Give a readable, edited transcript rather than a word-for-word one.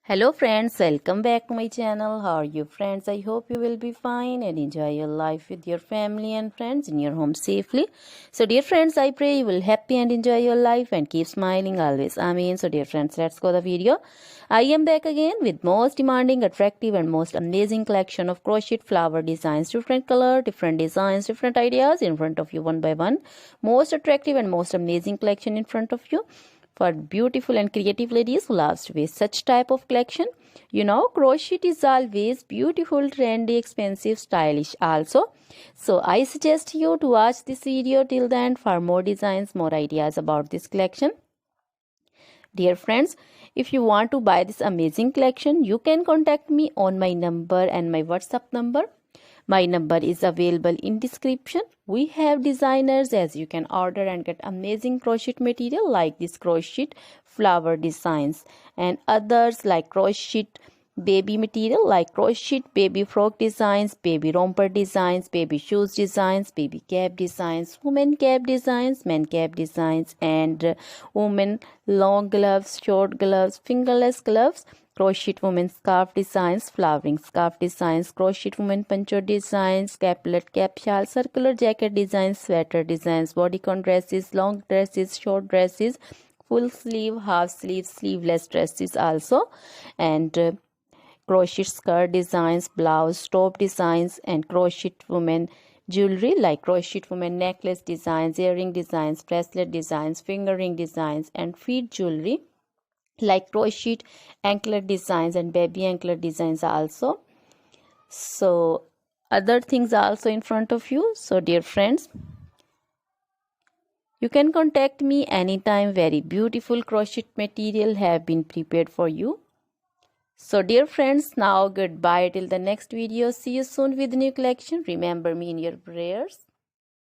Hello friends, welcome back to my channel. How are you friends? I hope you will be fine and enjoy your life with your family and friends in your home safely. So dear friends, I pray you will happy and enjoy your life and keep smiling always. Amen. So dear friends, let's go the video. I am back again with most demanding, attractive and most amazing collection of crochet flower designs. Different color, different designs, different ideas in front of you one by one. Most attractive and most amazing collection in front of you for beautiful and creative ladies who loves to wear such type of collection. Crochet is always beautiful, trendy, expensive, stylish also. So I suggest you to watch this video till the end for more designs, more ideas about this collection. Dear friends, if you want to buy this amazing collection, you can contact me on my number and my WhatsApp number. My number is available in description. We have designers as you can order and get amazing crochet material like this crochet flower designs and others like crochet baby material like crochet baby frock designs, baby romper designs, baby shoes designs, baby cap designs, women cap designs, men cap designs and women long gloves, short gloves, fingerless gloves, crochet women scarf designs, flowering scarf designs, crochet women poncho designs, caplet, cap shawl, circular jacket designs, sweater designs, bodycon dresses, long dresses, short dresses, full sleeve, half sleeve, sleeveless dresses also, and crochet skirt designs, blouse, top designs, and crochet women jewelry like crochet women necklace designs, earring designs, bracelet designs, finger ring designs, and feet jewelry like crochet anklet designs and baby anklet designs also. So other things are also in front of you. So dear friends, you can contact me anytime. Very beautiful crochet material have been prepared for you. So dear friends, now goodbye till the next video. See you soon with new collection. Remember me in your prayers.